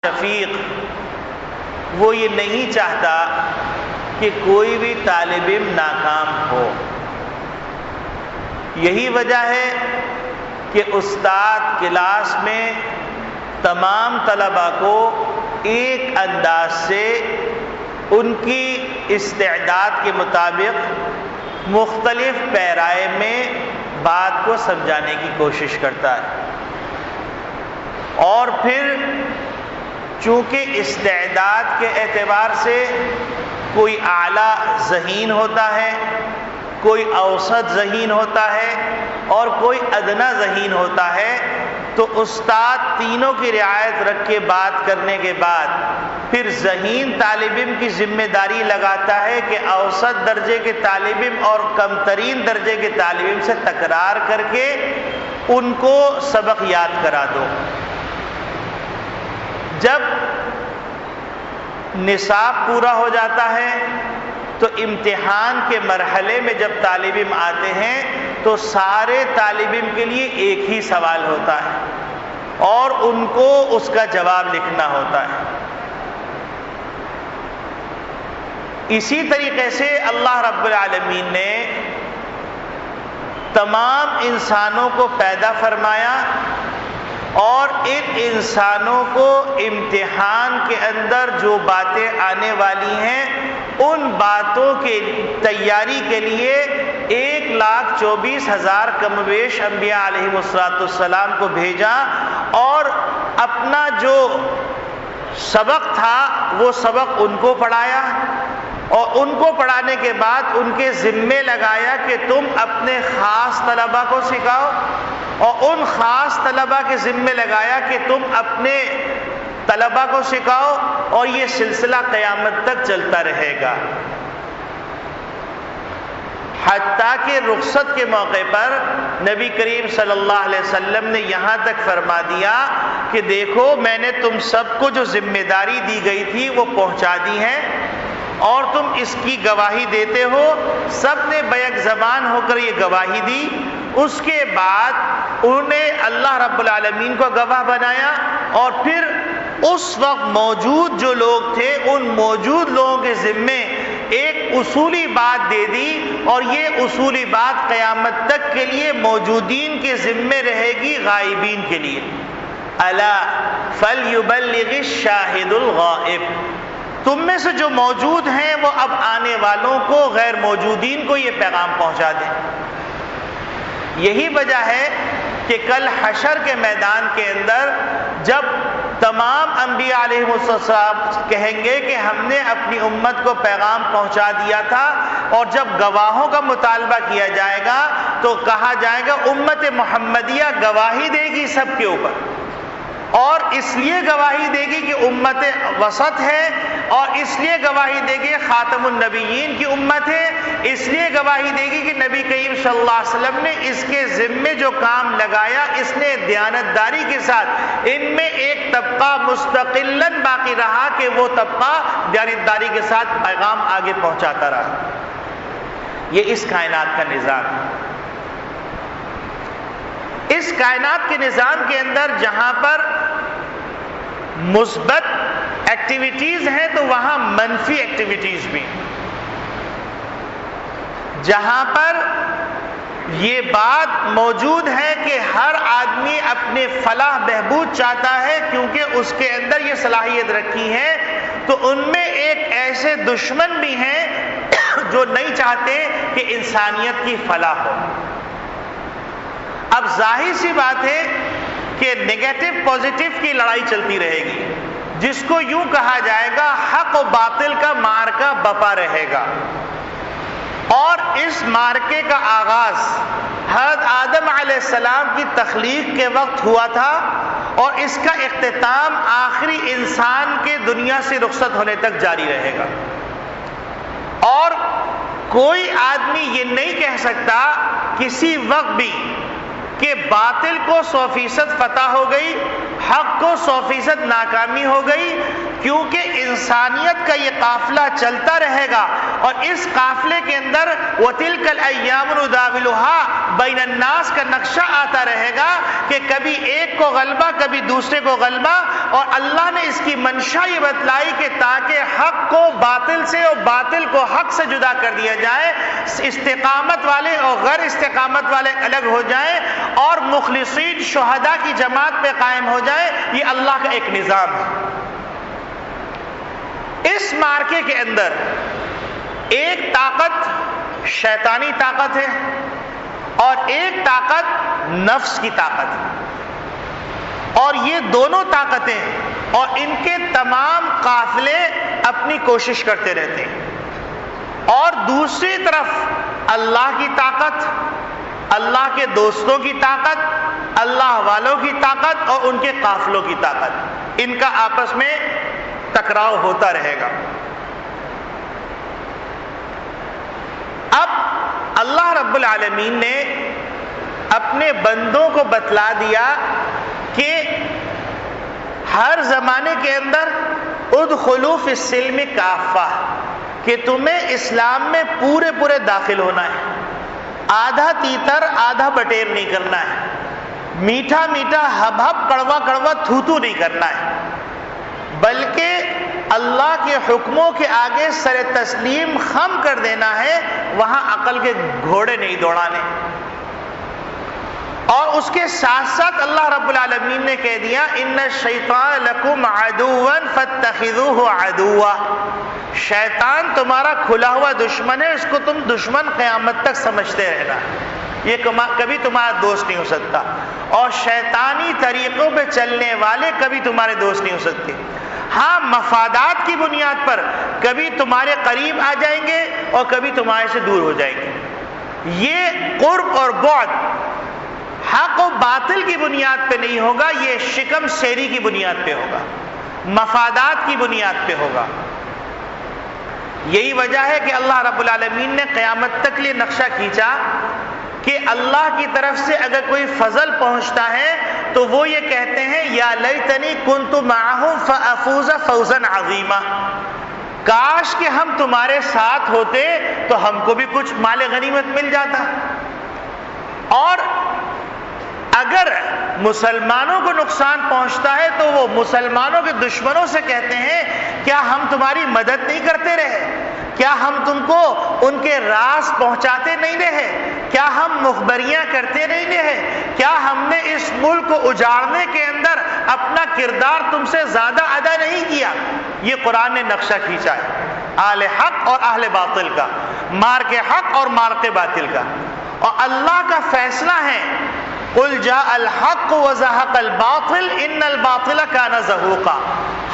شفیق وہ یہ نہیں چاہتا کہ کوئی بھی طالب علم ناکام ہو. یہی وجہ ہے کہ استاد کلاس میں تمام طلباء کو ایک انداز سے ان کی استعداد کے مطابق مختلف پیرائے میں بات کو سمجھانے کی کوشش کرتا ہے. اور پھر چونکہ استعداد کے اعتبار سے کوئی اعلیٰ ذہین ہوتا ہے، کوئی اوسط ذہین ہوتا ہے اور کوئی ادنا ذہین ہوتا ہے، تو استاد تینوں کی رعایت رکھ کے بات کرنے کے بعد پھر ذہین طالب علم کی ذمہ داری لگاتا ہے کہ اوسط درجے کے طالب علم اور کم ترین درجے کے طالب علم سے تکرار کر کے ان کو سبق یاد کرا دو. جب نصاب پورا ہو جاتا ہے تو امتحان کے مرحلے میں جب طالب علم آتے ہیں تو سارے طالب علم کے لیے ایک ہی سوال ہوتا ہے اور ان کو اس کا جواب لکھنا ہوتا ہے. اسی طریقے سے اللہ رب العالمین نے تمام انسانوں کو پیدا فرمایا اور ان انسانوں کو امتحان کے اندر جو باتیں آنے والی ہیں ان باتوں کی تیاری کے لیے 1,24,000 کم بیش انبیاء علیہ السلام کو بھیجا اور اپنا جو سبق تھا وہ سبق ان کو پڑھایا اور ان کو پڑھانے کے بعد ان کے ذمے لگایا کہ تم اپنے خاص طلباء کو سکھاؤ اور ان خاص طلباء کے ذمے لگایا کہ تم اپنے طلباء کو سکھاؤ اور یہ سلسلہ قیامت تک چلتا رہے گا. حتیٰ کہ رخصت کے موقع پر نبی کریم صلی اللہ علیہ وسلم نے یہاں تک فرما دیا کہ دیکھو میں نے تم سب کو جو ذمہ داری دی گئی تھی وہ پہنچا دی ہے اور تم اس کی گواہی دیتے ہو. سب نے بیک زبان ہو کر یہ گواہی دی. اس کے بعد انہوں نے اللہ رب العالمین کو گواہ بنایا اور پھر اس وقت موجود جو لوگ تھے ان موجود لوگوں کے ذمے ایک اصولی بات دے دی اور یہ اصولی بات قیامت تک کے لیے موجودین کے ذمے رہے گی، غائبین کے لیے. الا فلیبلغ الشاہد الغائب. تم میں سے جو موجود ہیں وہ اب آنے والوں کو، غیر موجودین کو یہ پیغام پہنچا دیں. یہی وجہ ہے کہ کل حشر کے میدان کے اندر جب تمام انبیاء علیہ السلام کہیں گے کہ ہم نے اپنی امت کو پیغام پہنچا دیا تھا، اور جب گواہوں کا مطالبہ کیا جائے گا تو کہا جائے گا امت محمدیہ گواہی دے گی سب کے اوپر، اور اس لیے گواہی دے گی کہ امت وسط ہے، اور اس لیے گواہی دے گی خاتم النبیین کی امت ہے، اس لیے گواہی دے گی کہ نبی کریم صلی اللہ علیہ وسلم نے اس کے ذمے جو کام لگایا اس نے دیانتداری کے ساتھ، ان میں ایک طبقہ مستقلاً باقی رہا کہ وہ طبقہ دیانتداری کے ساتھ پیغام آگے پہنچاتا رہا. یہ اس کائنات کا نظام ہے. اس کائنات کے نظام کے اندر جہاں پر مثبت ایکٹیویٹیز ہیں تو وہاں منفی ایکٹیویٹیز بھی ہیں. جہاں پر یہ بات موجود ہے کہ ہر آدمی اپنے فلاح بہبود چاہتا ہے کیونکہ اس کے اندر یہ صلاحیت رکھی ہے، تو ان میں ایک ایسے دشمن بھی ہیں جو نہیں چاہتے کہ انسانیت کی فلاح ہو. اب ظاہر سی بات ہے کہ نیگیٹو پازیٹیو کی لڑائی چلتی رہے گی، جس کو یوں کہا جائے گا حق و باطل کا معرکہ بپا رہے گا. اور اس معرکے کا آغاز حضرت آدم علیہ السلام کی تخلیق کے وقت ہوا تھا اور اس کا اختتام آخری انسان کے دنیا سے رخصت ہونے تک جاری رہے گا. اور کوئی آدمی یہ نہیں کہہ سکتا کسی وقت بھی کہ باطل کو 100% فتح ہو گئی، حق کو 100% ناکامی ہو گئی. کیونکہ انسانیت کا یہ قافلہ چلتا رہے گا اور اس قافلے کے اندر وَتِلْكَ الْأَيَّامُ نُدَاوِلُهَا بَيْنَ النَّاسِ کا نقشہ آتا رہے گا کہ کبھی ایک کو غلبہ کبھی دوسرے کو غلبہ. اور اللہ نے اس کی منشا یہ بتلائی کہ تاکہ حق کو باطل سے اور باطل کو حق سے جدا کر دیا جائے، استقامت والے اور غیر استقامت والے الگ ہو جائیں اور مخلصین شہداء کی جماعت پہ قائم ہو جائے. یہ اللہ کا ایک نظام ہے. اس مارکے کے اندر ایک طاقت شیطانی طاقت ہے اور ایک طاقت نفس کی طاقت ہے، اور یہ دونوں طاقتیں اور ان کے تمام قافلے اپنی کوشش کرتے رہتے ہیں. اور دوسری طرف اللہ کی طاقت، اللہ کے دوستوں کی طاقت، اللہ والوں کی طاقت اور ان کے قافلوں کی طاقت، ان کا آپس میں ٹکراؤ ہوتا رہے گا. اب اللہ رب العالمین نے اپنے بندوں کو بتلا دیا کہ ہر زمانے کے اندر ادخلوا فی السلم کافہ، کہ تمہیں اسلام میں پورے داخل ہونا ہے. آدھا تیتر آدھا بٹیر نہیں کرنا ہے، میٹھا میٹھا ہب ہب کڑوا کڑوا تھو تھو نہیں کرنا ہے، بلکہ اللہ کے حکموں کے آگے سر تسلیم خم کر دینا ہے. وہاں عقل کے گھوڑے نہیں دوڑانے. اور اس کے ساتھ ساتھ اللہ رب العالمین نے کہہ دیا ان الشیطان لکم عدوا فاتخذوہ عدوا، شیطان تمہارا کھلا ہوا دشمن ہے، اس کو تم دشمن قیامت تک سمجھتے رہنا. یہ کبھی تمہارا دوست نہیں ہو سکتا، اور شیطانی طریقوں پہ چلنے والے کبھی تمہارے دوست نہیں ہو سکتے. ہاں مفادات کی بنیاد پر کبھی تمہارے قریب آ جائیں گے اور کبھی تمہارے سے دور ہو جائیں گے. یہ قرب اور بعد حق و باطل کی بنیاد پہ نہیں ہوگا، یہ شکم سیری کی بنیاد پہ ہوگا، مفادات کی بنیاد پہ ہوگا. یہی وجہ ہے کہ اللہ رب العالمین نے قیامت تک لیے نقشہ کھینچا کہ اللہ کی طرف سے اگر کوئی فضل پہنچتا ہے تو وہ یہ کہتے ہیں یا لیتنی کنت معہم فافوز فوزا عظیما، کاش کہ ہم تمہارے ساتھ ہوتے تو ہم کو بھی کچھ مال غنیمت مل جاتا. اور اگر مسلمانوں کو نقصان پہنچتا ہے تو وہ مسلمانوں کے دشمنوں سے کہتے ہیں کیا ہم تمہاری مدد نہیں کرتے رہے، کیا ہم تم کو ان کے راز پہنچاتے نہیں رہے، کیا ہم مخبریاں کرتے نہیں رہے، کیا ہم نے اس ملک کو اجاڑنے کے اندر اپنا کردار تم سے زیادہ ادا نہیں کیا. یہ قرآن نے نقشہ کھینچا ہے اہل حق اور اہل باطل کا، مار کے حق اور مار کے باطل کا. اور اللہ کا فیصلہ ہے قل جاء الحق وزهق الباطل ان الباطل كان زهوقا،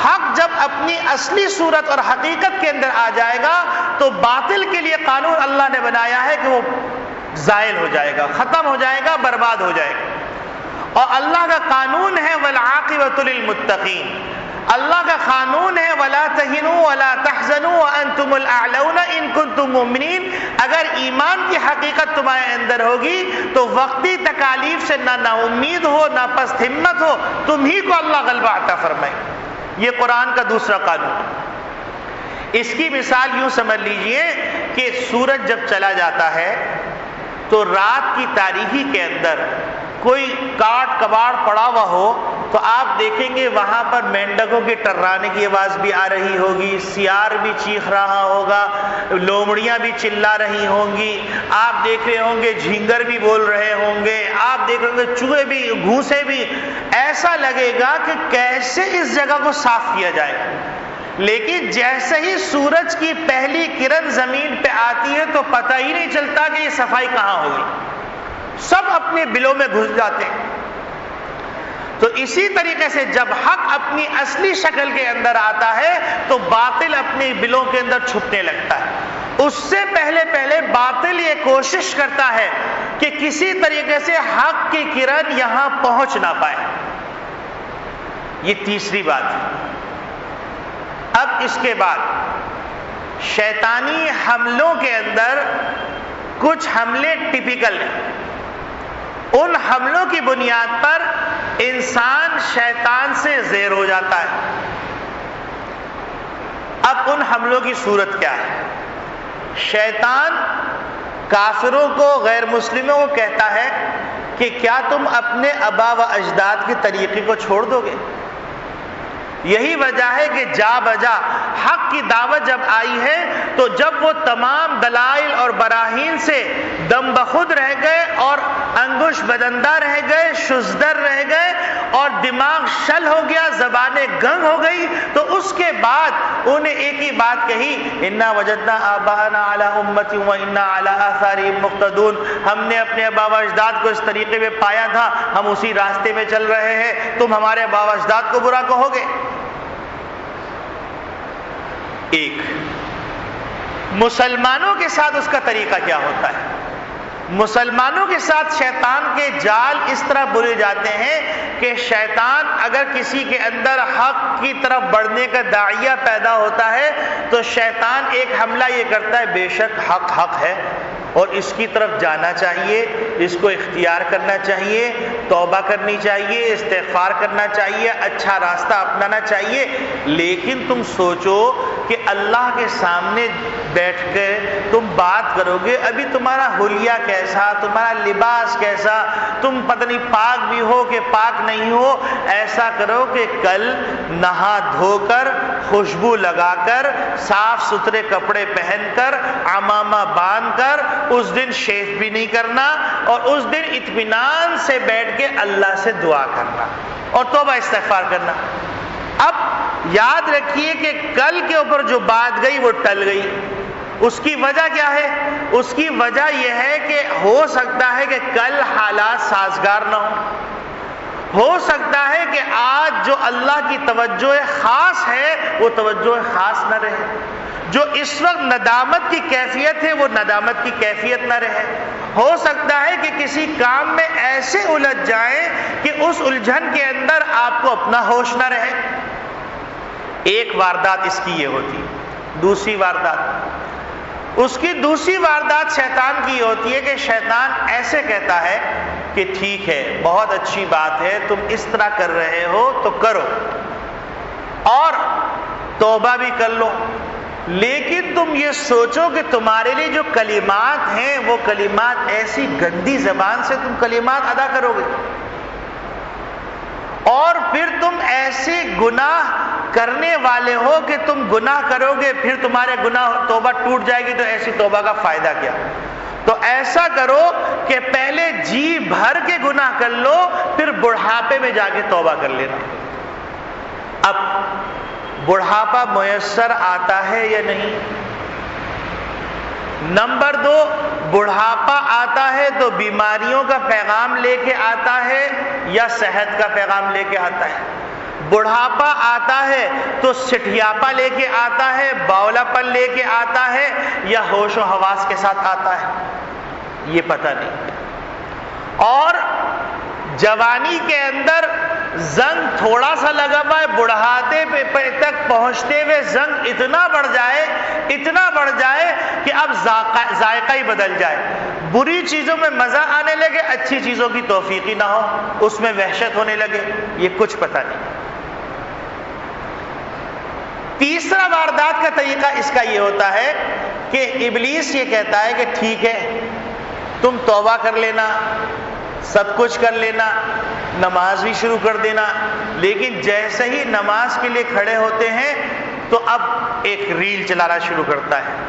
حق جب اپنی اصلی صورت اور حقیقت کے اندر آ جائے گا تو باطل کے لیے قانون اللہ نے بنایا ہے کہ وہ زائل ہو جائے گا، ختم ہو جائے گا، برباد ہو جائے گا. اور اللہ کا قانون ہے والعاقبۃ للمتقین، اللہ کا قانون ہے وَلَا تَهِنُوا وَلَا تَحْزَنُوا وَأَنْتُمُ الْأَعْلَوْنَ إِن كُنتُم مُؤْمِنِينَ. اگر ایمان کی حقیقت تمہارے اندر ہوگی تو وقتی تکالیف سے نہ امید ہو نہ پست ہمت ہو، تم ہی کو اللہ غلبہ عطا فرمائے. یہ قرآن کا دوسرا قانون. اس کی مثال یوں سمجھ لیجئے کہ سورج جب چلا جاتا ہے تو رات کی تاریکی کے اندر کوئی کاٹ کباڑ پڑا ہوا ہو تو آپ دیکھیں گے وہاں پر مینڈکوں کے ٹررانے کی آواز بھی آ رہی ہوگی، سیار بھی چیخ رہا ہوگا، لومڑیاں بھی چلا رہی ہوں گی، آپ دیکھ رہے ہوں گے جھینگر بھی بول رہے ہوں گے، آپ دیکھ رہے ہوں گے چوہے بھی، گھوسے بھی. ایسا لگے گا کہ کیسے اس جگہ کو صاف کیا جائے. لیکن جیسے ہی سورج کی پہلی کرن زمین پہ آتی ہے تو پتہ ہی نہیں چلتا کہ یہ صفائی کہاں ہوگی، سب اپنے بلوں میں گھس جاتے ہیں. تو اسی طریقے سے جب حق اپنی اصلی شکل کے اندر آتا ہے تو باطل اپنی بلوں کے اندر چھپنے لگتا ہے. اس سے پہلے باطل یہ کوشش کرتا ہے کہ کسی طریقے سے حق کی کرن یہاں پہنچ نہ پائے. یہ تیسری بات ہے. اب اس کے بعد شیطانی حملوں کے اندر کچھ حملے ٹپیکل ہیں. ان حملوں کی بنیاد پر انسان شیطان سے زیر ہو جاتا ہے. اب ان حملوں کی صورت کیا ہے؟ شیطان کافروں کو، غیر مسلموں کو کہتا ہے کہ کیا تم اپنے آبا و اجداد کے طریقے کو چھوڑ دو گے؟ یہی وجہ ہے کہ جا بجا حق کی دعوت جب آئی ہے تو جب وہ تمام دلائل اور براہین سے دم بخود رہ گئے اور انگوش بدندہ رہ گئے، شزدر رہ گئے اور دماغ شل ہو گیا، زبانیں گنگ ہو گئی، تو اس کے بعد انہیں ایک ہی بات کہی، انا وجدنا آباءنا علی امتی وانا علی آثارہم مقتدون، ہم نے اپنے آبا و اجداد کو اس طریقے میں پایا تھا، ہم اسی راستے میں چل رہے ہیں، تم ہمارے آبا و اجداد کو برا کہو گے؟ ایک مسلمانوں کے ساتھ اس کا طریقہ کیا ہوتا ہے؟ مسلمانوں کے ساتھ شیطان کے جال اس طرح بنے جاتے ہیں کہ شیطان اگر کسی کے اندر حق کی طرف بڑھنے کا داعیہ پیدا ہوتا ہے تو شیطان ایک حملہ یہ کرتا ہے، بے شک حق حق ہے اور اس کی طرف جانا چاہیے، اس کو اختیار کرنا چاہیے، توبہ کرنی چاہیے، استغفار کرنا چاہیے، اچھا راستہ اپنانا چاہیے، لیکن تم سوچو کہ اللہ کے سامنے بیٹھ کے تم بات کرو گے، ابھی تمہارا حلیہ کیسا، تمہارا لباس کیسا، تم پتہ نہیں پاک بھی ہو کہ پاک نہیں ہو، ایسا کرو کہ کل نہا دھو کر، خوشبو لگا کر، صاف ستھرے کپڑے پہن کر، عمامہ باندھ کر، اس دن شیف بھی نہیں کرنا اور اس دن اطمینان سے بیٹھ کے اللہ سے دعا کرنا اور توبہ استغفار کرنا۔ اب یاد رکھیے کہ کل کے اوپر جو بات گئی وہ ٹل گئی، اس کی وجہ کیا ہے؟ اس کی وجہ یہ ہے کہ ہو سکتا ہے کہ کل حالات سازگار نہ ہو سکتا ہے کہ آج جو اللہ کی توجہ خاص ہے وہ توجہ خاص نہ رہے، جو اس وقت ندامت کی کیفیت ہے وہ ندامت کی کیفیت نہ رہے، ہو سکتا ہے کہ کسی کام میں ایسے الجھ جائیں کہ اس الجھن کے اندر آپ کو اپنا ہوش نہ رہے۔ ایک واردات اس کی یہ ہوتی، دوسری واردات، اس کی دوسری واردات شیطان کی یہ ہوتی ہے کہ شیطان ایسے کہتا ہے کہ ٹھیک ہے، بہت اچھی بات ہے، تم اس طرح کر رہے ہو تو کرو اور توبہ بھی کر لو، لیکن تم یہ سوچو کہ تمہارے لیے جو کلمات ہیں وہ کلمات ایسی گندی زبان سے تم کلمات ادا کرو گے اور پھر تم ایسے گناہ کرنے والے ہو کہ تم گناہ کرو گے، پھر تمہارے گناہ توبہ ٹوٹ جائے گی، تو ایسی توبہ کا فائدہ کیا؟ تو ایسا کرو کہ پہلے جی بھر کے گناہ کر لو، پھر بڑھاپے میں جا کے توبہ کر لینا۔ اب بڑھاپا میسر آتا ہے یا نہیں؟ نمبر 2، بڑھاپا آتا ہے تو بیماریوں کا پیغام لے کے آتا ہے یا صحت کا پیغام لے کے آتا ہے؟ بڑھاپا آتا ہے تو سٹھیاپا لے کے آتا ہے، باولا پن لے کے آتا ہے یا ہوش و حواس کے ساتھ آتا ہے؟ یہ پتہ نہیں۔ اور جوانی کے اندر زنگ تھوڑا سا لگا ہوا ہے، بڑھاتے پہ تک پہنچتے ہوئے زنگ اتنا بڑھ جائے کہ اب ذائقہ ہی بدل جائے، بری چیزوں میں مزہ آنے لگے، اچھی چیزوں کی توفیق ہی نہ ہو، اس میں وحشت ہونے لگے، یہ کچھ پتہ نہیں۔ تیسرا واردات کا طریقہ اس کا یہ ہوتا ہے کہ ابلیس یہ کہتا ہے کہ ٹھیک ہے، تم توبہ کر لینا، سب کچھ کر لینا، نماز بھی شروع کر دینا، لیکن جیسے ہی نماز کے لیے کھڑے ہوتے ہیں تو اب ایک ریل چلانا شروع کرتا ہے۔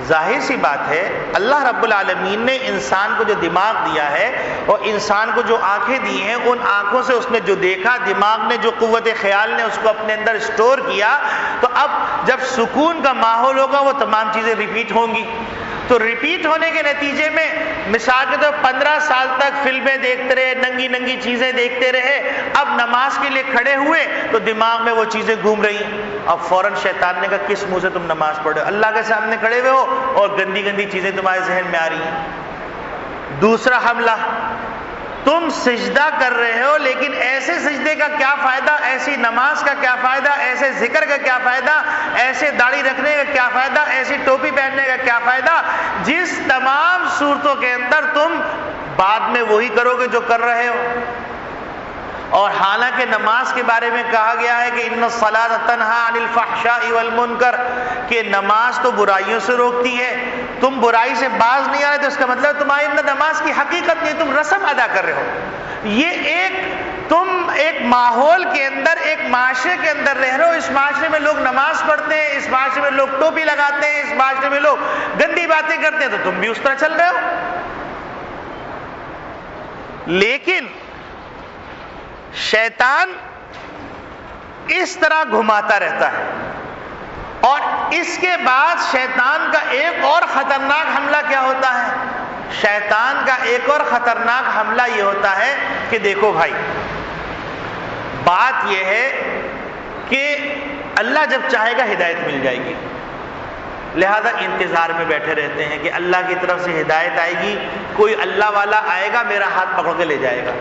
ظاہر سی بات ہے، اللہ رب العالمین نے انسان کو جو دماغ دیا ہے اور انسان کو جو آنکھیں دی ہیں، ان آنکھوں سے اس نے جو دیکھا، دماغ نے جو قوت خیال نے اس کو اپنے اندر اسٹور کیا، تو اب جب سکون کا ماحول ہوگا وہ تمام چیزیں ریپیٹ ہوں گی۔ تو ریپیٹ ہونے کے نتیجے میں مثال کے طور 15 سال تک فلمیں دیکھتے رہے، ننگی ننگی چیزیں دیکھتے رہے، اب نماز کے لیے کھڑے ہوئے تو دماغ میں وہ چیزیں گھوم رہی، اب فوراً شیطان نے کہا کس منہ سے تم نماز پڑھے ہو؟ اللہ کے سامنے کھڑے ہوئے ہو اور گندی گندی چیزیں تمہارے ذہن میں آ رہی ہیں۔ دوسرا حملہ، تم سجدہ کر رہے ہو لیکن ایسے سجدے کا کیا فائدہ، ایسی نماز کا کیا فائدہ، ایسے ذکر کا کیا فائدہ، ایسے داڑھی رکھنے کا کیا فائدہ، ایسی ٹوپی پہننے کا کیا فائدہ، جس تمام صورتوں کے اندر تم بعد میں وہی کرو گے جو کر رہے ہو۔ اور حالانکہ نماز کے بارے میں کہا گیا ہے کہ ان الصلاۃ تنہا عن الفحشاء والمنکر، کہ نماز تو برائیوں سے روکتی ہے. تم برائی سے باز نہیں آ رہے تو اس کا مطلب تمہاری اندر نماز کی حقیقت نہیں، تم رسم ادا کر رہے ہو. یہ تم ایک ماحول کے اندر، ایک معاشرے کے اندر رہ رہے ہو، اس معاشرے میں لوگ نماز پڑھتے ہیں، اس معاشرے میں لوگ ٹوپی لگاتے ہیں، اس معاشرے میں لوگ گندی باتیں کرتے ہیں، تو تم بھی اس طرح چل رہے ہو. لیکن شیطان اس طرح گھماتا رہتا ہے. اور اس کے بعد شیطان کا ایک اور خطرناک حملہ کیا ہوتا ہے؟ شیطان کا ایک اور خطرناک حملہ یہ ہوتا ہے کہ دیکھو بھائی، بات یہ ہے کہ اللہ جب چاہے گا ہدایت مل جائے گی، لہذا انتظار میں بیٹھے رہتے ہیں کہ اللہ کی طرف سے ہدایت آئے گی، کوئی اللہ والا آئے گا میرا ہاتھ پکڑ کے لے جائے گا،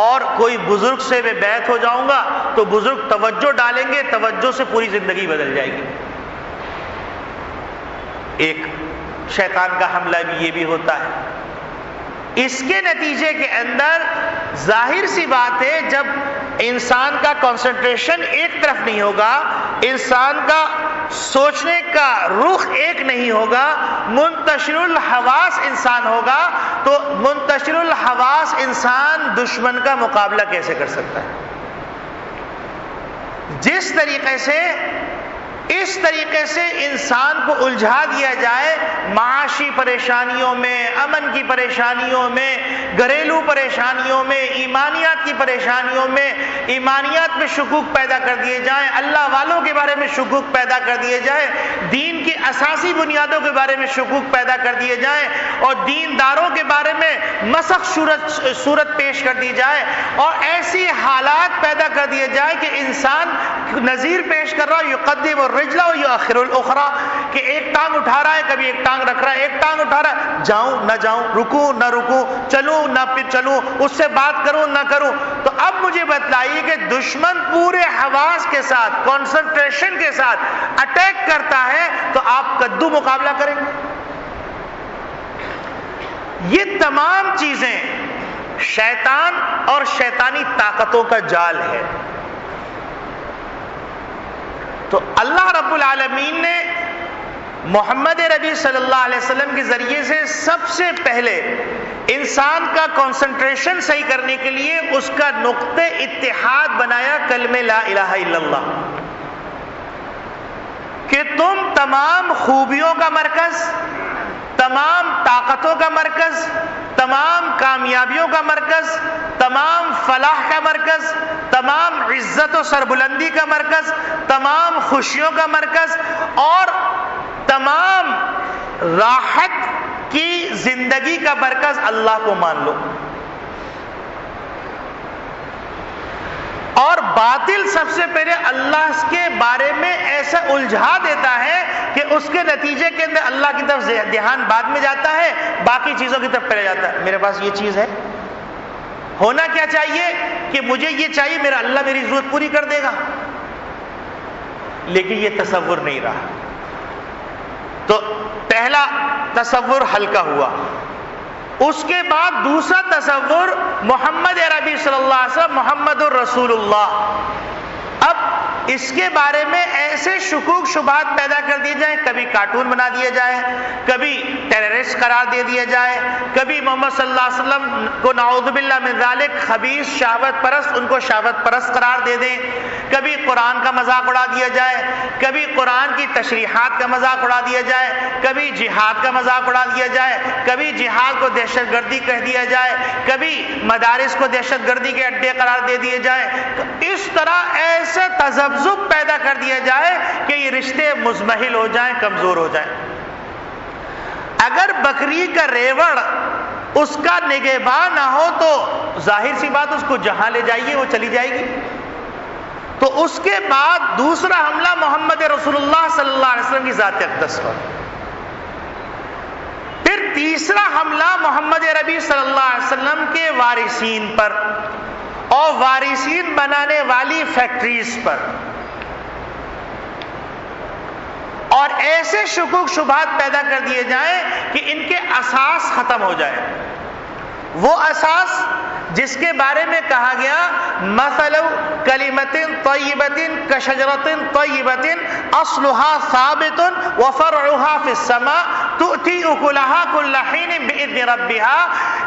اور کوئی بزرگ سے میں بیعت ہو جاؤں گا تو بزرگ توجہ ڈالیں گے، توجہ سے پوری زندگی بدل جائے گی. ایک شیطان کا حملہ بھی یہ بھی ہوتا ہے. اس کے نتیجے کے اندر ظاہر سی بات ہے، جب انسان کا کنسنٹریشن ایک طرف نہیں ہوگا، انسان کا سوچنے کا رخ ایک نہیں ہوگا، منتشر الحواس انسان ہوگا، تو منتشر الحواس انسان دشمن کا مقابلہ کیسے کر سکتا ہے؟ جس طریقے سے اس طریقے سے انسان کو الجھا دیا جائے معاشی پریشانیوں میں، امن کی پریشانیوں میں، گھریلو پریشانیوں میں، ایمانیات کی پریشانیوں میں، ایمانیات میں شکوک پیدا کر دیے جائیں، اللہ والوں کے بارے میں شکوک پیدا کر دیے جائیں، دین کی اساسی بنیادوں کے بارے میں شکوک پیدا کر دیے جائیں، اور دینداروں کے بارے میں مسخ صورت پیش کر دی جائے، اور ایسی حالات پیدا کر دیے جائے کہ انسان نظیر پیش کر رہا یقدم الرجل و یؤخر الاخرى، کہ ایک ٹانگ اٹھا رہا ہے، کبھی ایک ٹانگ رکھ رہا ہے، ایک ٹانگ اٹھا رہا ہے، جاؤں نہ جاؤں، رکوں نہ رکوں، چلوں نہ چلوں، اس سے بات کروں نہ کروں. تو اب مجھے بتلائیے کہ دشمن پورے حواس کے ساتھ، کنسنٹریشن کے ساتھ اٹیک کرتا ہے تو آپ کدو مقابلہ کریں گے؟ یہ تمام چیزیں شیطان اور شیطانی طاقتوں کا جال ہے. تو اللہ رب العالمین نے محمد ربی صلی اللہ علیہ وسلم کے ذریعے سے سب سے پہلے انسان کا کنسنٹریشن صحیح کرنے کے لیے اس کا نقطہ اتحاد بنایا کلمہ لا الہ الا اللہ، کہ تم تمام خوبیوں کا مرکز، تمام طاقتوں کا مرکز، تمام کامیابیوں کا مرکز، تمام فلاح کا مرکز، تمام عزت و سربلندی کا مرکز، تمام خوشیوں کا مرکز، اور تمام راحت کی زندگی کا مرکز اللہ کو مان لو. اور باطل سب سے پہلے اللہ کے بارے میں ایسا الجھا دیتا ہے کہ اس کے نتیجے کے اندر اللہ کی طرف دھیان بعد میں جاتا ہے، باقی چیزوں کی طرف پہلے جاتا ہے. میرے پاس یہ چیز ہے، ہونا کیا چاہیے کہ مجھے یہ چاہیے، میرا اللہ میری ضرورت پوری کر دے گا. لیکن یہ تصور نہیں رہا. تو پہلا تصور ہلکا ہوا. اس کے بعد دوسرا تصور محمد عربی صلی اللہ علیہ وسلم، محمد الرسول اللہ. اب اس کے بارے میں ایسے شکوک شبہات پیدا کر دیے جائیں، کبھی کارٹون بنا دیا جائے، کبھی ٹیررسٹ قرار دے دیا جائے، کبھی محمد صلی اللہ علیہ وسلم کو نعوذ باللہ من ذالک خبیث شہوت پرست، ان کو شہوت پرست قرار دے دیں، کبھی قرآن کا مذاق اڑا دیا جائے، کبھی قرآن کی تشریحات کا مذاق اڑا دیا جائے، کبھی جہاد کا مذاق اڑا دیا جائے، کبھی جہاد کو دہشت گردی کہہ دیا جائے، کبھی مدارس کو دہشت گردی کے اڈے قرار دے دیے جائیں. اس طرح ایسے تذبذب پیدا کر دیا جائے کہ یہ رشتے مزمحل ہو جائیں، کمزور ہو جائیں. اگر بکری کا ریوڑ اس کا نگہبان نہ ہو تو ظاہر سی بات اس کو جہاں لے جائیے وہ چلی جائے گی. تو اس کے بعد دوسرا حملہ محمد رسول اللہ صلی اللہ علیہ وسلم کی ذات اقدس پر. پھر تیسرا حملہ محمد عربی صلی اللہ علیہ وسلم کے وارثین پر اور وارثین بنانے والی فیکٹریز پر. اور ایسے شکوک شبہات پیدا کر دیے جائیں کہ ان کے اساس ختم ہو جائے. وہ اساس جس کے بارے میں کہا گیا مثل کلمۃ طیبۃ کشجرۃ طیبۃ اصلها ثابت وفرعها فی السماء تؤتی اکلها کل حین باذن ربها،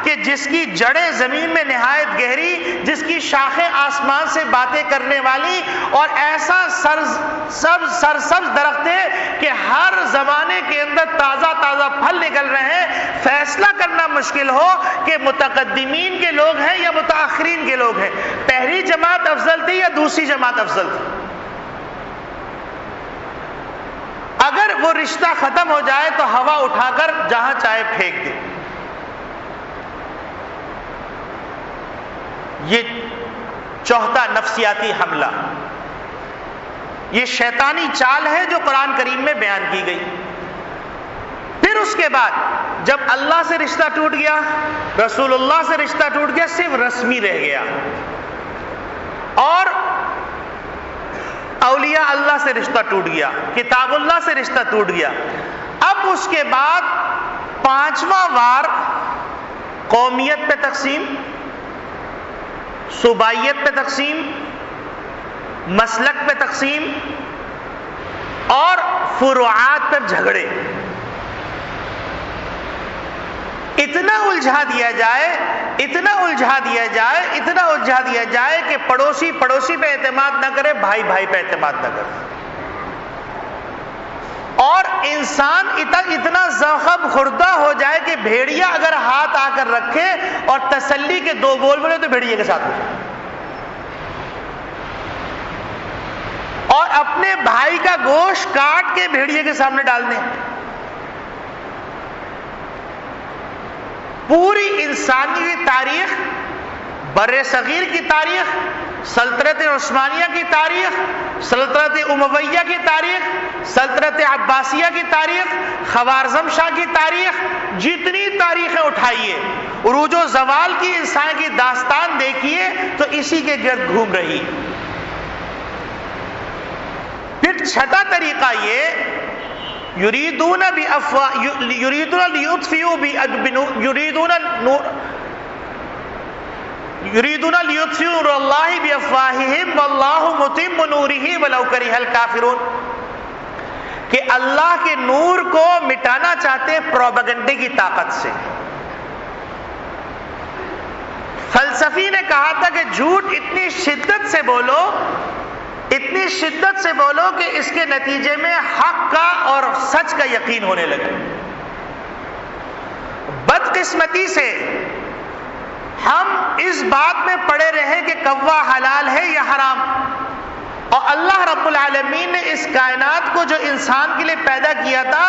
کہ جس کی جڑیں زمین میں نہایت گہری، جس کی شاخیں آسمان سے باتیں کرنے والی، اور ایسا سرسبز درخت ہے کہ ہر زمانے کے اندر تازہ تازہ پھل نکل رہے ہیں۔ فیصلہ کرنا مشکل ہو کہ متقدمین کے لوگ ہیں یا متاخرین کے لوگ ہیں، پہلی جماعت افضل تھی یا دوسری جماعت افضل تھی۔ اگر وہ رشتہ ختم ہو جائے تو ہوا اٹھا کر جہاں چاہے پھینک دے۔ یہ چوتھا نفسیاتی حملہ، یہ شیطانی چال ہے جو قرآن کریم میں بیان کی گئی۔ پھر اس کے بعد جب اللہ سے رشتہ ٹوٹ گیا، رسول اللہ سے رشتہ ٹوٹ گیا، صرف رسمی رہ گیا، اور اولیاء اللہ سے رشتہ ٹوٹ گیا، کتاب اللہ سے رشتہ ٹوٹ گیا۔ اب اس کے بعد پانچواں وار قومیت پہ تقسیم، صوبائیت پہ تقسیم، مسلک پہ تقسیم، اور فروعات پہ جھگڑے۔ اتنا الجھا دیا جائے، اتنا الجھا دیا جائے، اتنا الجھا دیا جائے کہ پڑوسی پڑوسی پہ اعتماد نہ کرے، بھائی بھائی پہ اعتماد نہ کرے، اور انسان اتنا زخم خوردہ ہو جائے کہ بھیڑیا اگر ہاتھ آ کر رکھے اور تسلی کے دو بول بولے تو بھیڑیے کے ساتھ ہو جائے، اور اپنے بھائی کا گوشت کاٹ کے بھیڑیے کے سامنے ڈال دیں۔ پوری انسانی تاریخ، بر صغیر کی تاریخ، سلطنت عثمانیہ کی تاریخ، سلطنت امویہ کی تاریخ، سلطنت عباسیہ کی تاریخ، خوارزم شاہ کی تاریخ، جتنی تاریخیں اٹھائیے، عروج و زوال کی انسان کی داستان دیکھیے تو اسی کے گرد گھوم رہی۔ پھر چھٹا طریقہ یہ، یریدون لیطفئوا نور اللہ بافواہہم واللہ متم نورہ ولو کرہ الکافرون، کہ اللہ کے نور کو مٹانا چاہتے ہیں پروپیگنڈے کی طاقت سے۔ فلسفی نے کہا تھا کہ جھوٹ اتنی شدت سے بولو، اتنی شدت سے بولو کہ اس کے نتیجے میں حق کا اور سچ کا یقین ہونے لگے۔ بدقسمتی سے ہم اس بات میں پڑے رہے کہ کوا حلال ہے یا حرام، اور اللہ رب العالمین نے اس کائنات کو جو انسان کے لیے پیدا کیا تھا،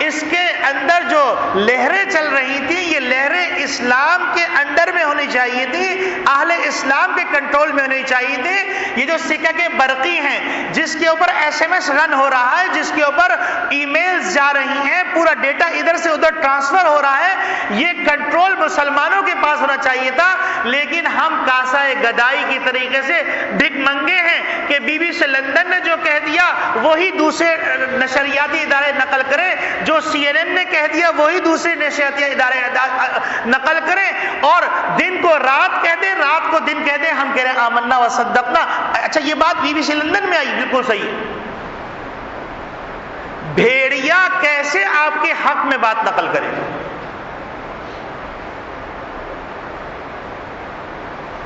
اس کے اندر جو لہریں چل رہی تھیں، یہ لہریں اسلام کے انڈر میں ہونی چاہیے تھی، اہل اسلام کے کنٹرول میں ہونی چاہیے تھی۔ یہ جو سکک برقی ہیں، جس کے اوپر SMS رن ہو رہا ہے، جس کے اوپر ای میلز جا رہی ہیں، پورا ڈیٹا ادھر سے ادھر ٹرانسفر ہو رہا ہے، یہ کنٹرول مسلمانوں کے پاس ہونا چاہیے تھا، لیکن ہم کاسہ گدائی کی طریقے سے بھک منگے ہیں کہ بی بی سے لندن نے جو کہہ دیا وہی دوسرے نشریاتی ادارے نقل کریں، جو CNN نے کہہ دیا وہی دوسرے نشریاتی ادارے نقل کریں، اور دن کو رات کہہ دیں، رات کو دن کہہ دیں، ہم کہہ رہے ہیں آمنا و صدقنا۔ اچھا یہ بات BBC لندن میں آئی، بالکل صحیح۔ بھیڑیا کیسے آپ کے حق میں بات نقل کرے؟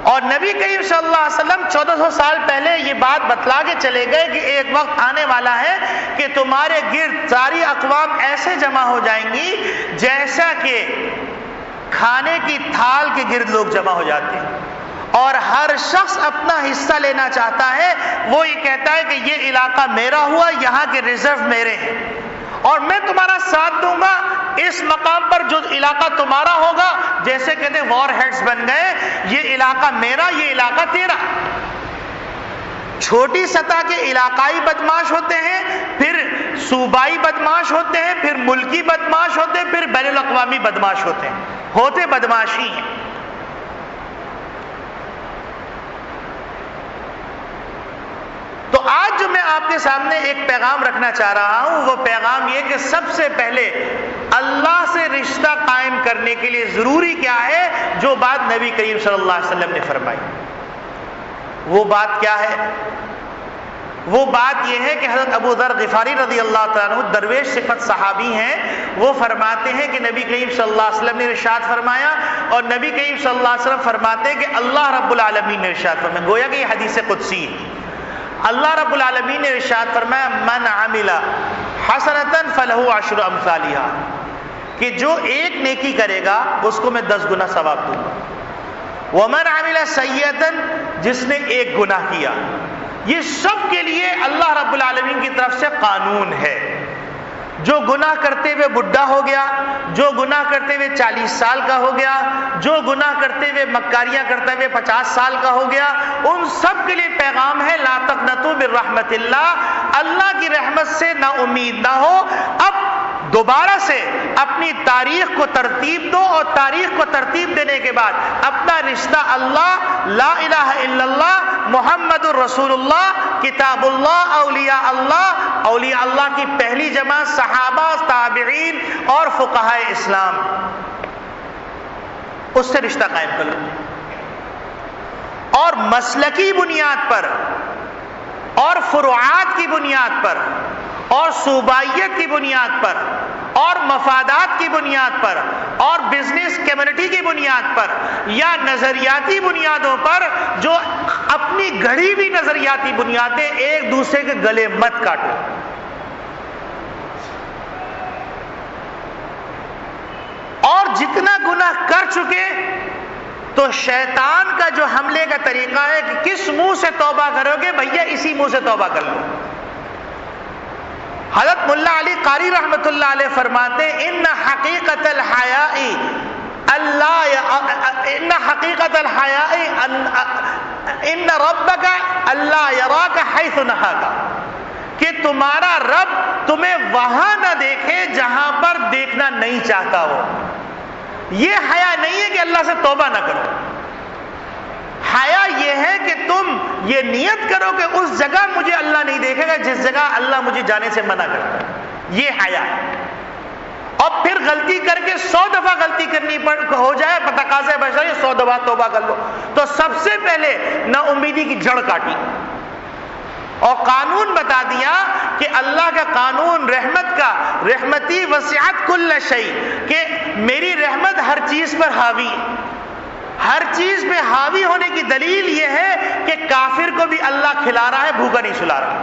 اور نبی کریم صلی اللہ علیہ وسلم 1400 سال پہلے یہ بات بتلا کے چلے گئے کہ ایک وقت آنے والا ہے کہ تمہارے گرد ساری اقوام ایسے جمع ہو جائیں گی جیسا کہ کھانے کی تھال کے گرد لوگ جمع ہو جاتے ہیں، اور ہر شخص اپنا حصہ لینا چاہتا ہے۔ وہ یہ کہتا ہے کہ یہ علاقہ میرا ہوا، یہاں کے ریزرو میرے ہیں، اور میں تمہارا ساتھ دوں گا، اس مقام پر جو علاقہ تمہارا ہوگا، جیسے کہتے ہیں وار ہیڈز بن گئے، یہ علاقہ میرا، یہ علاقہ تیرا۔ چھوٹی سطح کے علاقائی بدماش ہوتے ہیں، پھر صوبائی بدماش ہوتے ہیں، پھر ملکی بدماش ہوتے ہیں، پھر بین الاقوامی بدماش ہوتے ہیں، ہوتے بدماشی ہیں۔ تو آج جو میں آپ کے سامنے ایک پیغام رکھنا چاہ رہا ہوں، وہ پیغام یہ کہ سب سے پہلے اللہ سے رشتہ قائم کرنے کے لیے ضروری کیا ہے؟ جو بات نبی کریم صلی اللہ علیہ وسلم نے فرمائی۔ وہ بات کیا ہے؟ وہ بات یہ ہے کہ حضرت ابو ذر غفاری رضی اللہ تعالیٰ عنہ درویش صفت صحابی ہیں، وہ فرماتے ہیں کہ نبی کریم صلی اللہ علیہ وسلم نے ارشاد فرمایا، اور نبی کریم صلی اللہ علیہ وسلم فرماتے ہیں کہ اللہ رب العالمین نے ارشاد فرمایا، گویا کہ یہ حدیث قدسی ہے۔ اللہ رب العالمین نے ارشاد فرمایا من عمل حسنۃ فلہ عشر امثالھا، کہ جو ایک نیکی کرے گا اس کو میں 10 گنا ثواب دوں گا۔ ومن عمل سیئۃ، جس نے ایک گناہ کیا۔ یہ سب کے لیے اللہ رب العالمین کی طرف سے قانون ہے۔ جو گناہ کرتے ہوئے بڈھا ہو گیا، جو گناہ کرتے ہوئے 40 سال کا ہو گیا، جو گناہ کرتے ہوئے مکاریاں کرتے ہوئے 50 سال کا ہو گیا، ان سب کے لیے پیغام ہے لا تقنطوا من رحمت اللہ، اللہ کی رحمت سے نا امید نہ ہو۔ اب دوبارہ سے اپنی تاریخ کو ترتیب دو، اور تاریخ کو ترتیب دینے کے بعد اپنا رشتہ اللہ، لا الہ الا اللہ، محمد الرسول اللہ، کتاب اللہ، اولیاء اللہ کی پہلی جمع صحابہ، تابعین اور فقہاء اسلام، اس سے رشتہ قائم کر لو، اور مسلکی بنیاد پر اور فروعات کی بنیاد پر اور صوبائیت کی بنیاد پر اور مفادات کی بنیاد پر اور بزنس کمیونٹی کی بنیاد پر یا نظریاتی بنیادوں پر، جو اپنی گھڑی ہوئی نظریاتی بنیادیں، ایک دوسرے کے گلے مت کاٹو۔ اور جتنا گناہ کر چکے تو شیطان کا جو حملے کا طریقہ ہے کہ کس منہ سے توبہ کرو گے، بھیا اسی منہ سے توبہ کر لو۔ حضرت ملا علی قاری رحمۃ اللہ علیہ فرماتے ہیں ان حقیقت الحیاء ان ربک اللہ یراک حیث نہاک، کہ تمہارا رب تمہیں وہاں نہ دیکھے جہاں پر دیکھنا نہیں چاہتا ہو۔ یہ حیا نہیں ہے کہ اللہ سے توبہ نہ کرو، حیا یہ ہے کہ تم یہ نیت کرو کہ اس جگہ مجھے اللہ نہیں دیکھے گا جس جگہ اللہ مجھے جانے سے منع کرتا ہے، یہ حیا ہے۔ اور پھر غلطی کر کے 100 دفعہ غلطی کرنی ہو جائے، تقاضۂ بشری 100 دفعہ توبہ کر لو، تو سب سے پہلے نا امیدی کی جڑ کاٹی اور قانون بتا دیا کہ اللہ کا قانون رحمت کا، رحمتی وسعت کل شیء، کہ میری رحمت ہر چیز پر حاوی، ہر چیز پہ حاوی ہونے کی دلیل یہ ہے کہ کافر کو بھی اللہ کھلا رہا ہے، بھوکا نہیں سلا رہا،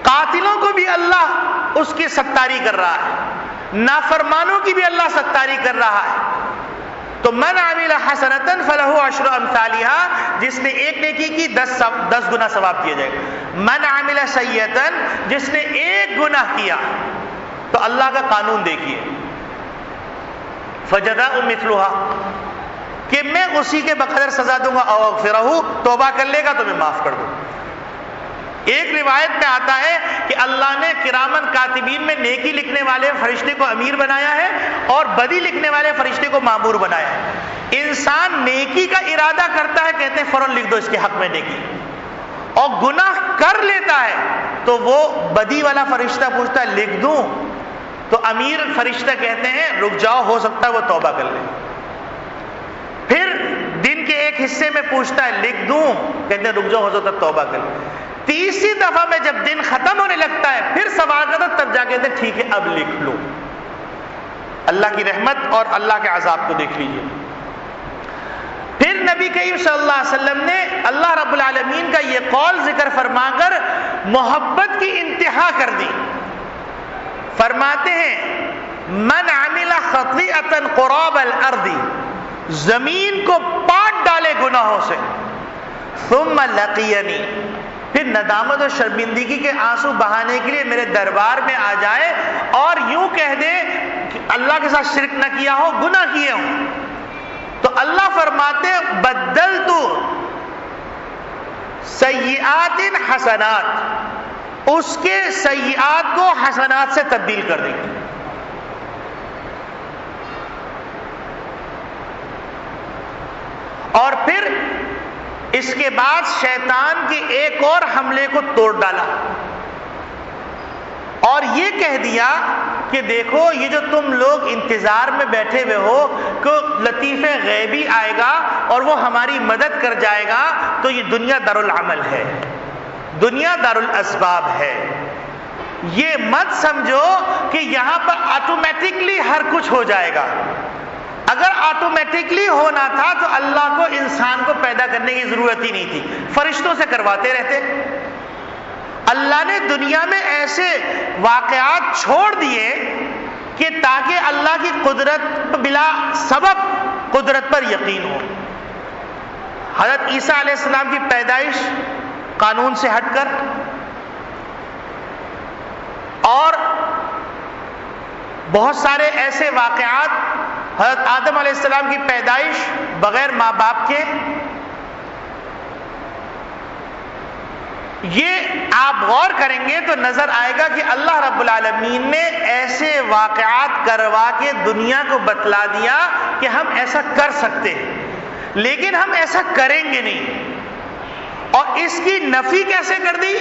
قاتلوں کو بھی اللہ اس کی ستاری کر رہا ہے، نافرمانوں کی بھی اللہ ستاری کر رہا ہے۔ تو من عمل حسنۃ فلہ عشر امثالھا، جس نے ایک نیکی کی 10 گنا ثواب دیا جائے گا۔ من عمل سیئۃ، جس نے ایک گناہ کیا، تو اللہ کا قانون دیکھیے فجزاء مثلھا، کہ میں اسی کے بقدر سزا دوں گا، او اغفرہ، توبہ کر لے گا تو میں معاف کر دوں۔ ایک روایت میں آتا ہے کہ اللہ نے کرامن کاتبین میں نیکی لکھنے والے فرشتے کو امیر بنایا ہے اور بدی لکھنے والے فرشتے کو مامور بنایا ہے۔ انسان نیکی کا ارادہ کرتا ہے، کہتے ہیں فوراً لکھ دو اس کے حق میں نیکی، اور گناہ کر لیتا ہے تو وہ بدی والا فرشتہ پوچھتا ہے لکھ دوں، تو امیر فرشتہ کہتے ہیں رک جاؤ، ہو سکتا ہے وہ توبہ کر لے۔ پھر دن کے ایک حصے میں پوچھتا ہے لکھ دوں، کہتے ہیں رک جاؤ، ہو سکتا ہے توبہ کر لے۔ تیسری دفعہ میں جب دن ختم ہونے لگتا ہے پھر سوال کرتا، تب جا کے کہتے ہیں ٹھیک ہے اب لکھ لو۔ اللہ کی رحمت اور اللہ کے عذاب کو دیکھ لیجیے۔ پھر نبی کریم صلی اللہ علیہ وسلم نے اللہ رب العالمین کا یہ قول ذکر فرما کر محبت کی انتہا کر دی۔ فرماتے ہیں من عمل خطیئۃ قراب الارض، زمین کو پاٹ ڈالے گناہوں سے، ثم لقینی، پھر ندامت اور شرمندگی کے آنسو بہانے کے لیے میرے دربار میں آ جائے اور یوں کہہ دے کہ اللہ کے ساتھ شرک نہ کیا ہو، گناہ کیے ہوں، تو اللہ فرماتے بدلت سیئات حسنات، اس کے سیئات کو حسنات سے تبدیل کر دیں گے۔ اور پھر اس کے بعد شیطان کے ایک اور حملے کو توڑ ڈالا، اور یہ کہہ دیا کہ دیکھو یہ جو تم لوگ انتظار میں بیٹھے ہوئے ہو کہ لطیف غیبی آئے گا اور وہ ہماری مدد کر جائے گا، تو یہ دنیا دارالعمل ہے، دنیا دارالاسباب ہے۔ یہ مت سمجھو کہ یہاں پر آٹومیٹکلی ہر کچھ ہو جائے گا۔ اگر آٹومیٹکلی ہونا تھا تو اللہ کو انسان کو پیدا کرنے کی ضرورت ہی نہیں تھی، فرشتوں سے کرواتے رہتے۔ اللہ نے دنیا میں ایسے واقعات چھوڑ دیے کہ تاکہ اللہ کی قدرت بلا سبب قدرت پر یقین ہو۔ حضرت عیسیٰ علیہ السلام کی پیدائش قانون سے ہٹ کر، اور بہت سارے ایسے واقعات، حضرت آدم علیہ السلام کی پیدائش بغیر ماں باپ کے، یہ آپ غور کریں گے تو نظر آئے گا کہ اللہ رب العالمین نے ایسے واقعات کروا کے دنیا کو بتلا دیا کہ ہم ایسا کر سکتے ہیں، لیکن ہم ایسا کریں گے نہیں۔ اور اس کی نفی کیسے کر دی؟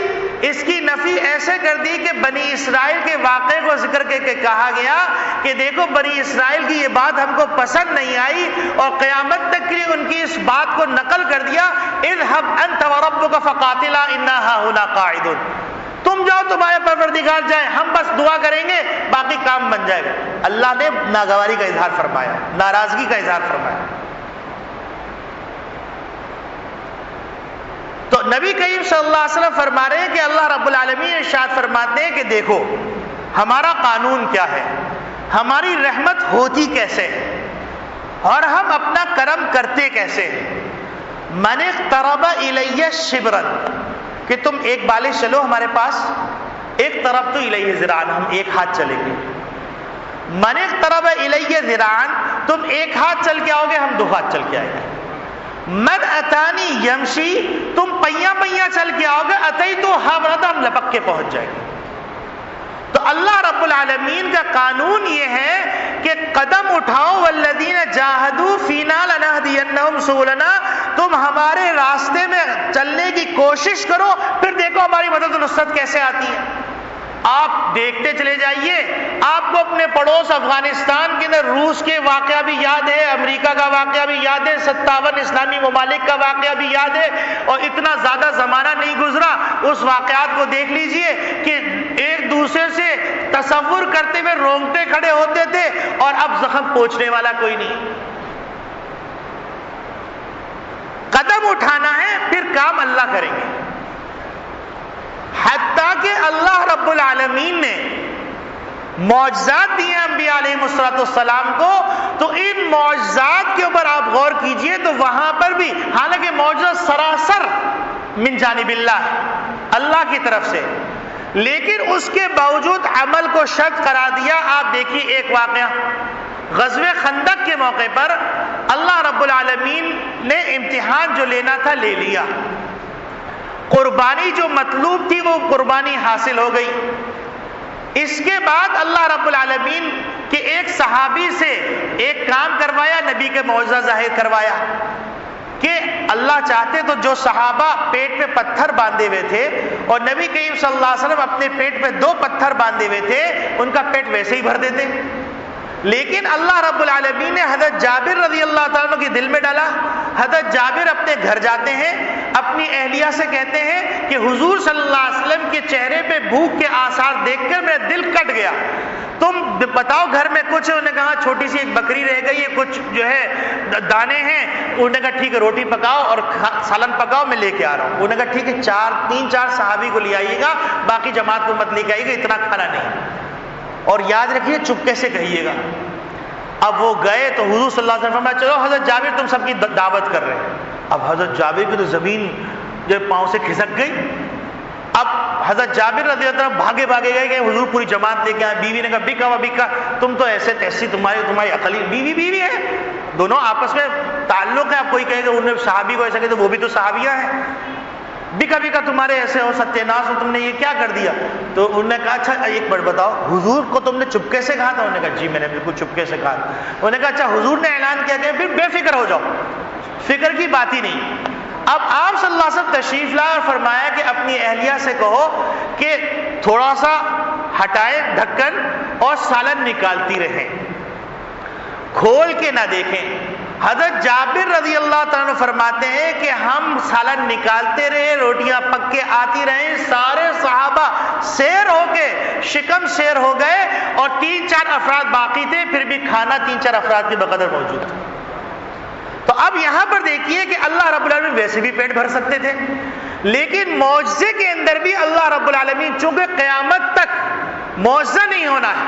اس کی نفی ایسے کر دی کہ بنی اسرائیل کے واقعے کو ذکر کر کے کہا گیا کہ دیکھو بنی اسرائیل کی یہ بات ہم کو پسند نہیں آئی، اور قیامت تک کے لیے ان کی اس بات کو نقل کر دیا، اذهب انت وربك فقاتلا انا هاهنا قاعدون، تم جاؤ تمہارے پروردگار جائیں، ہم بس دعا کریں گے باقی کام بن جائے گا۔ اللہ نے ناگواری کا اظہار فرمایا، ناراضگی کا اظہار فرمایا۔ تو نبی کریم صلی اللہ علیہ وسلم فرما رہے ہیں کہ اللہ رب العالمین ارشاد فرماتے ہیں کہ دیکھو ہمارا قانون کیا ہے، ہماری رحمت ہوتی کیسے ہے، اور ہم اپنا کرم کرتے کیسے ہیں۔ من اقترب الی شبرا، کہ تم ایک بالش چلو ہمارے پاس، ایک طرف تو الیہ ذراعن، ہم ایک ہاتھ چلیں گے۔ من اقترب الیہ ذراعن، تم ایک ہاتھ چل کے آؤ گے، ہم دو ہاتھ چل کے آئیں گے۔ من اتانی یمشی، تم پہیا پہیا چل کے آؤ گے، اتیتو حبرتا، ہم لپک کے پہنچ جائیں گے۔ تو اللہ رب العالمین کا قانون یہ ہے کہ قدم اٹھاؤ، والذین جاہدوا فینا لنہدینہم سبلنا، تم ہمارے راستے میں چلنے کی کوشش کرو، پھر دیکھو ہماری مدد و نصرت کیسے آتی ہے۔ آپ دیکھتے چلے جائیے، آپ کو اپنے پڑوس افغانستان کے اندر روس کے واقعہ بھی یاد ہے، امریکہ کا واقعہ بھی یاد ہے، 57 اسلامی ممالک کا واقعہ بھی یاد ہے، اور اتنا زیادہ زمانہ نہیں گزرا، اس واقعات کو دیکھ لیجئے کہ ایک دوسرے سے تصور کرتے ہوئے رونگٹے کھڑے ہوتے تھے، اور اب زخم پوچھنے والا کوئی نہیں۔ قدم اٹھانا ہے، پھر کام اللہ کریں گے۔ حتیٰ کہ اللہ رب العالمین نے معجزات دیے انبیاء علیہ السلام کو، تو ان معجزات کے اوپر آپ غور کیجئے تو وہاں پر بھی، حالانکہ معجزہ سراسر من جانب اللہ، اللہ کی طرف سے، لیکن اس کے باوجود عمل کو شرط قرار دیا۔ آپ دیکھیے ایک واقعہ، غزوہ خندق کے موقع پر اللہ رب العالمین نے امتحان جو لینا تھا لے لیا، قربانی جو مطلوب تھی وہ قربانی حاصل ہو گئی۔ اس کے بعد اللہ رب العالمین کے ایک صحابی سے ایک کام کروایا، نبی کے معجزہ ظاہر کروایا کہ اللہ چاہتے تو جو صحابہ پیٹ پہ پتھر باندھے ہوئے تھے، اور نبی کریم صلی اللہ علیہ وسلم اپنے پیٹ پہ 2 پتھر باندھے ہوئے تھے، ان کا پیٹ ویسے ہی بھر دیتے، لیکن اللہ رب العالمین نے حضرت جابر رضی اللہ تعالیٰ عنہ کے دل میں ڈالا۔ حضرت جابر اپنے گھر جاتے ہیں، اپنی اہلیہ سے کہتے ہیں کہ حضور صلی اللہ علیہ وسلم کے چہرے پہ بھوک کے آثار دیکھ کر میرا دل کٹ گیا، تم بتاؤ گھر میں کچھ؟ انہوں نے کہا چھوٹی سی ایک بکری رہ گئی ہے، کچھ جو ہے دانے ہیں۔ انہوں نے کہا ٹھیک ہے، روٹی پکاؤ اور سالن پکاؤ، میں لے کے آ رہا ہوں۔ انہوں نے کہا ٹھیک ہے، 3-4 صحابی کو لے آئیے گا، باقی جماعت کو مت لے کے آئیے گا، اتنا کھانا نہیں، اور یاد رکھیے چپکے سے کہیے گا۔ اب وہ گئے تو حضور صلی اللہ علیہ وسلم فرمایا چلو حضرت جابر تم سب کی دعوت کر رہے ہیں۔ اب حضرت جابر کی تو زمین جو پاؤں سے کھسک گئی۔ اب حضرت جابر رضی اللہ عنہ بھاگے گئے کہ حضور پوری جماعت لے کے آئے۔ بیوی نے کہا بکا تم تو ایسے تیسی، تمہاری عقلی بیوی ہے، دونوں آپس میں تعلق ہے۔ اب کوئی کہے کہ انہوں نے صحابی کو ایسا کہ تو وہ بھی تو صحابیہ ہیں، بکا تمہارے ایسے ہو ستیہ ناس ہو، تم نے یہ کیا کر دیا؟ تو انہوں نے کہا اچھا ایک بات بتاؤ، حضور کو تم نے چپکے سے کہا تھا؟ انہوں نے کہا جی میں نے بالکل چپکے سے کہا۔ انہوں نے کہا اچھا حضور نے اعلان کیا کہ پھر بے فکر ہو جاؤ، فکر کی بات ہی نہیں۔ اب آپ صلی اللہ علیہ وسلم تشریف لائے اور فرمایا کہ اپنی اہلیہ سے کہو کہ تھوڑا سا ہٹائیں ڈھکن اور سالن نکالتی رہیں، کھول کے نہ دیکھیں۔ حضرت جابر رضی اللہ تعالیٰ عنہ فرماتے ہیں کہ ہم سالن نکالتے رہے، روٹیاں پک کے آتی رہیں، سارے صحابہ سیر ہو کے شکم سیر ہو گئے اور 3-4 افراد باقی تھے، پھر بھی کھانا 3-4 افراد کے بقدر موجود تھا۔ تو اب یہاں پر دیکھیے کہ اللہ رب العالمین ویسے بھی پیٹ بھر سکتے تھے، لیکن معجزے کے اندر بھی اللہ رب العالمین چونکہ قیامت تک معجزہ نہیں ہونا ہے،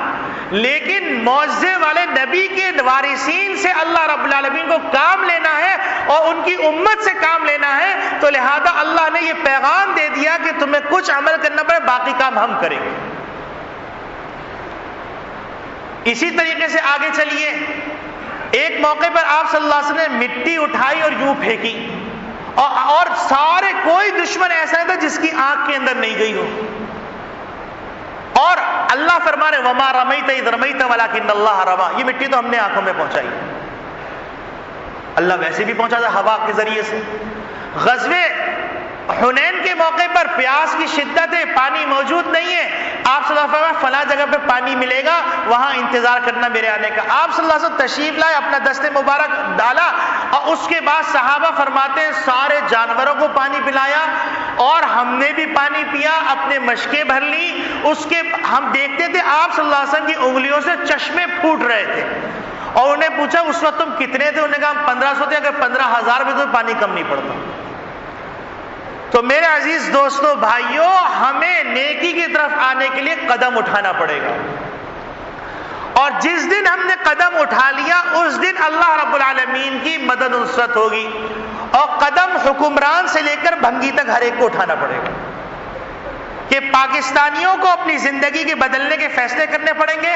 لیکن معجزے والے نبی کے وارثین سے اللہ رب العالمین کو کام لینا ہے اور ان کی امت سے کام لینا ہے، تو لہذا اللہ نے یہ پیغام دے دیا کہ تمہیں کچھ عمل کرنا پڑے، باقی کام ہم کریں گے۔ اسی طریقے سے آگے چلیے، ایک موقع پر آپ صلی اللہ علیہ وسلم نے مٹی اٹھائی اور یوں پھینکی، اور سارے کوئی دشمن ایسا تھا جس کی آنکھ کے اندر نہیں گئی ہو، اور اللہ فرما رہے وما رمیت اذ رمیت ولکن اللہ رمی، یہ مٹی تو ہم نے آنکھوں میں پہنچائی، اللہ ویسے بھی پہنچا تھا ہوا کے ذریعے سے۔ غزوے حنین کے موقع پر پیاس کی شدت ہے، پانی موجود نہیں ہے، آپ صلی اللہ علیہ وسلم فلاں جگہ پہ پانی ملے گا، وہاں انتظار کرنا میرے آنے کا۔ آپ صلی اللہ علیہ وسلم تشریف لائے، اپنا دست مبارک ڈالا، اور اس کے بعد صحابہ فرماتے ہیں سارے جانوروں کو پانی پلایا اور ہم نے بھی پانی پیا، اپنے مشکیں بھر لی۔ اس کے ہم دیکھتے تھے آپ صلی اللہ علیہ وسلم کی انگلیوں سے چشمے پھوٹ رہے تھے، اور انہیں پوچھا اس وقت تم کتنے تھے؟ انہوں نے کہا ہم 1500 تھے، اگر 15,000 بھی تو پانی کم نہیں پڑتا۔ تو میرے عزیز دوستو بھائیوں، ہمیں نیکی کی طرف آنے کے لیے قدم اٹھانا پڑے گا، اور جس دن ہم نے قدم اٹھا لیا اس دن اللہ رب العالمین کی مدد و نصرت ہوگی، اور قدم حکمران سے لے کر بھنگی تک ہر ایک کو اٹھانا پڑے گا کہ پاکستانیوں کو اپنی زندگی کے بدلنے کے فیصلے کرنے پڑیں گے،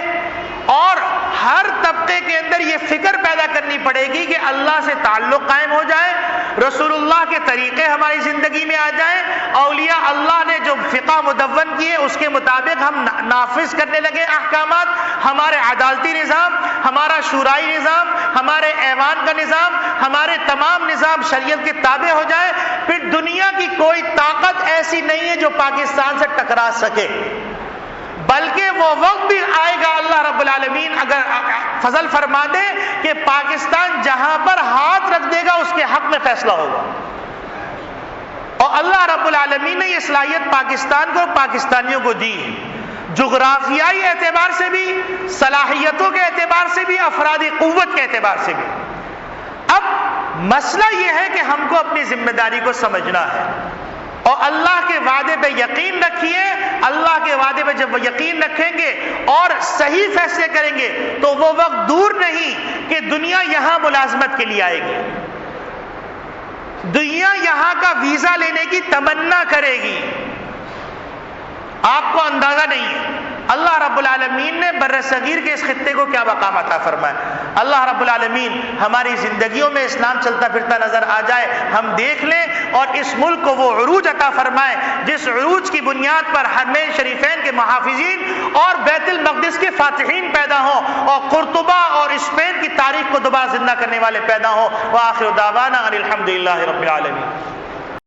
اور ہر طبقے کے اندر یہ فکر پیدا کرنی پڑے گی کہ اللہ سے تعلق قائم ہو جائے، رسول اللہ کے طریقے ہماری زندگی میں آ جائیں، اولیاء اللہ نے جو فقہ مدون کیے اس کے مطابق ہم نافذ کرنے لگے احکامات، ہمارے عدالتی نظام، ہمارا شورائی نظام، ہمارے ایوان کا نظام، ہمارے تمام نظام شریعت کے تابع ہو جائے، پھر دنیا کی کوئی طاقت ایسی نہیں ہے جو پاکستان سے ٹکرا سکے، بلکہ وہ وقت بھی آئے گا اللہ رب العالمین اگر فضل فرما دے کہ پاکستان جہاں پر ہاتھ رکھ دے گا اس کے حق میں فیصلہ ہوگا، اور اللہ رب العالمین نے یہ صلاحیت پاکستان کو، پاکستانیوں کو دی، جغرافیائی اعتبار سے بھی، صلاحیتوں کے اعتبار سے بھی، افرادی قوت کے اعتبار سے بھی۔ اب مسئلہ یہ ہے کہ ہم کو اپنی ذمہ داری کو سمجھنا ہے، اور اللہ کے وعدے پہ یقین رکھیے۔ اللہ کے وعدے پہ جب وہ یقین رکھیں گے اور صحیح فیصلے کریں گے تو وہ وقت دور نہیں کہ دنیا یہاں ملازمت کے لیے آئے گی، دنیا یہاں کا ویزا لینے کی تمنا کرے گی، آپ کو اندازہ نہیں ہے اللہ رب العالمین نے بر صغیر کے اس خطے کو کیا مقام عطا فرمایا۔ اللہ رب العالمین ہماری زندگیوں میں اسلام چلتا پھرتا نظر آ جائے، ہم دیکھ لیں، اور اس ملک کو وہ عروج عطا فرمائے جس عروج کی بنیاد پر حرمین شریفین کے محافظین اور بیت المقدس کے فاتحین پیدا ہوں، اور قرطبہ اور اسپین کی تاریخ کو دوبارہ زندہ کرنے والے پیدا ہوں۔ وآخر دعوانا ان الحمد للہ رب العالمین۔